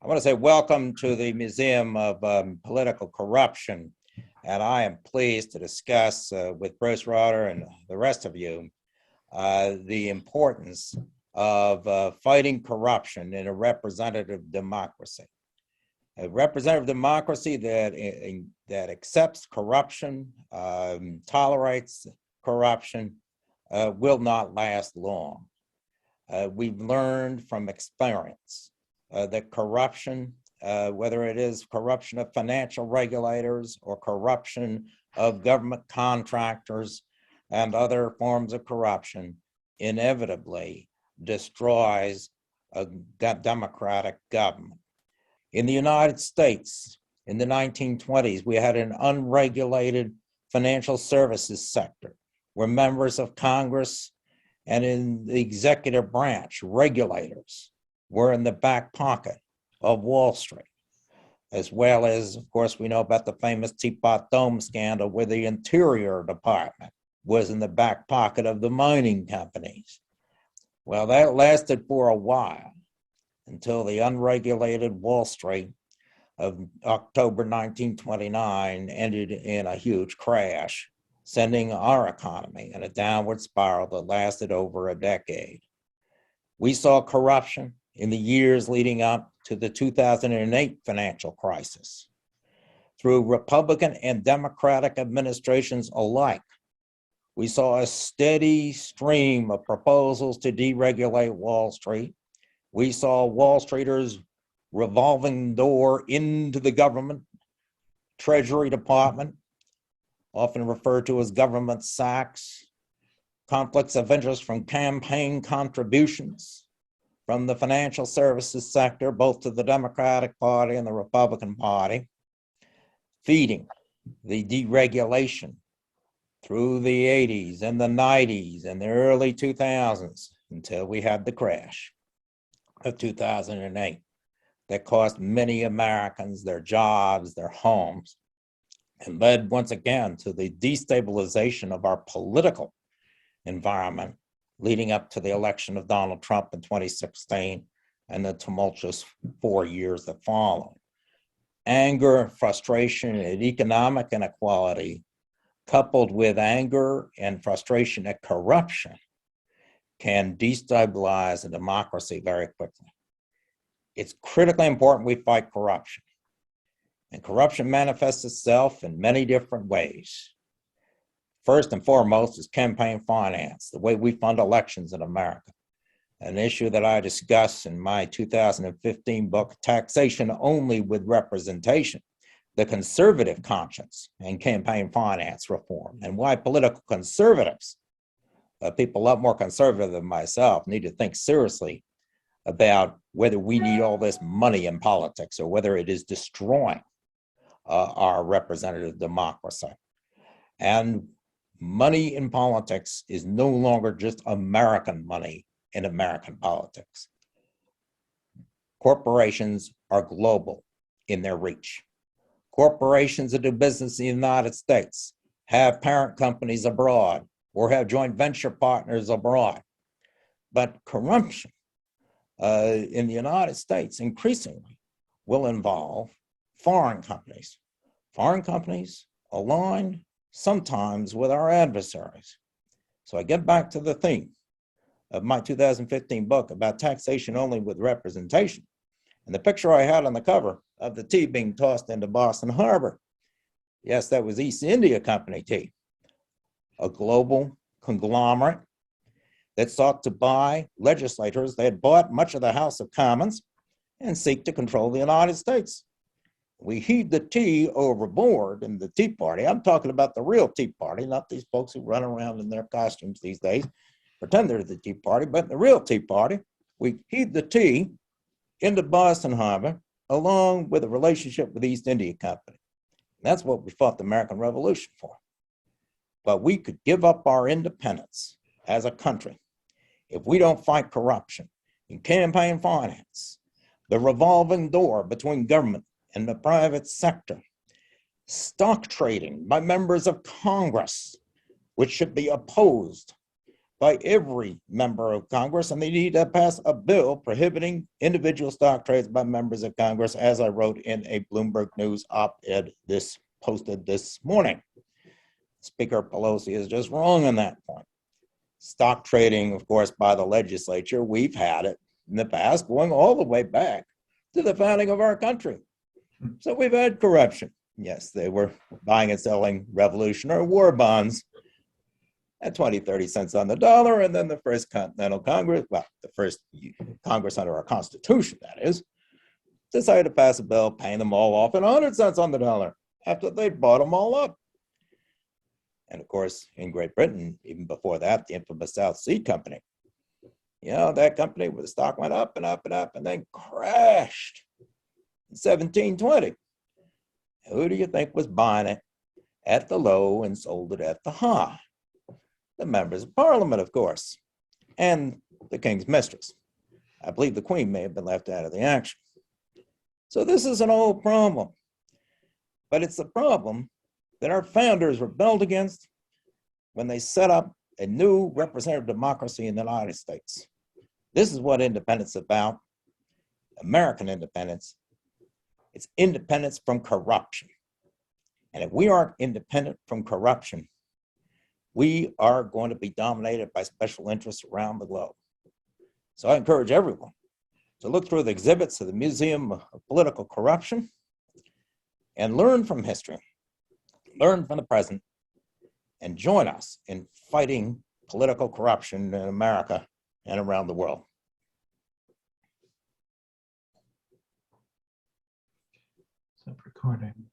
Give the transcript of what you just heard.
I want to say welcome to the Museum of Political Corruption, and I am pleased to discuss with Bruce Roder and the rest of you the importance of fighting corruption in a representative democracy. A representative democracy that accepts corruption, tolerates corruption, will not last long. We've learned from experience that corruption, whether it is corruption of financial regulators or corruption of government contractors and other forms of corruption, inevitably destroys a democratic government. In the United States, in the 1920s, we had an unregulated financial services sector where members of Congress and in the executive branch, regulators, were in the back pocket of Wall Street, as well as, of course, we know about the famous Teapot Dome scandal where the Interior Department was in the back pocket of the mining companies. Well, that lasted for a while until the unregulated Wall Street of October 1929 ended in a huge crash, sending our economy in a downward spiral that lasted over a decade. We saw corruption in the years leading up to the 2008 financial crisis. Through Republican and Democratic administrations alike, we saw a steady stream of proposals to deregulate Wall Street. We saw Wall Streeters revolving door into the government, Treasury Department, often referred to as government sacks, conflicts of interest from campaign contributions from the financial services sector, both to the Democratic Party and the Republican Party, feeding the deregulation through the 80s and the 90s and the early 2000s until we had the crash of 2008 that cost many Americans their jobs, their homes, and led once again to the destabilization of our political environment leading up to the election of Donald Trump in 2016 and the tumultuous 4 years that followed. Anger, frustration, and economic inequality, coupled with anger and frustration at corruption, can destabilize a democracy very quickly. It's critically important we fight corruption. And corruption manifests itself in many different ways. First and foremost is campaign finance, the way we fund elections in America, an issue that I discuss in my 2015 book, Taxation Only with Representation, the conservative conscience and campaign finance reform, and why political conservatives, people a lot more conservative than myself, need to think seriously about whether we need all this money in politics or whether it is destroying our representative democracy. And money in politics is no longer just American money in American politics. Corporations are global in their reach. Corporations that do business in the United States have parent companies abroad or have joint venture partners abroad. But corruption in the United States increasingly will involve foreign companies. Foreign companies align sometimes with our adversaries. So I get back to the theme of my 2015 book about taxation only with representation. And the picture I had on the cover of the tea being tossed into Boston Harbor. Yes, that was East India Company tea, a global conglomerate that sought to buy legislators. They had bought much of the House of Commons and seek to control the United States. We heaved the tea overboard in the Tea Party. I'm talking about the real Tea Party, not these folks who run around in their costumes these days, pretend they're the Tea Party, but the real Tea Party, we heaved the tea into Boston Harbor along with a relationship with the East India Company. That's what we fought the American Revolution for. But we could give up our independence as a country if we don't fight corruption in campaign finance, the revolving door between government and the private sector, stock trading by members of Congress, which should be opposed by every member of Congress, and they need to pass a bill prohibiting individual stock trades by members of Congress, as I wrote in a Bloomberg News op-ed posted this morning. Speaker Pelosi is just wrong on that point. Stock trading, of course, by the legislature, we've had it in the past, going all the way back to the founding of our country. So we've had corruption. Yes, they were buying and selling Revolutionary War bonds at 20, 30 cents on the dollar. And then the first Continental Congress, well, the first Congress under our Constitution, that is, decided to pass a bill paying them all off at 100 cents on the dollar after they'd bought them all up. And of course, in Great Britain, even before that, the infamous South Sea Company. You know, that company where the stock went up and up and up and then crashed in 1720. Who do you think was buying it at the low and sold it at the high? The members of Parliament, of course, and the King's mistress. I believe the Queen may have been left out of the action. So this is an old problem, but it's a problem that our founders rebelled against when they set up a new representative democracy in the United States. This is what independence is about, American independence. It's independence from corruption. And if we aren't independent from corruption, we are going to be dominated by special interests around the globe. So I encourage everyone to look through the exhibits of the Museum of Political Corruption and learn from history, learn from the present, and join us in fighting political corruption in America and around the world. Stop recording.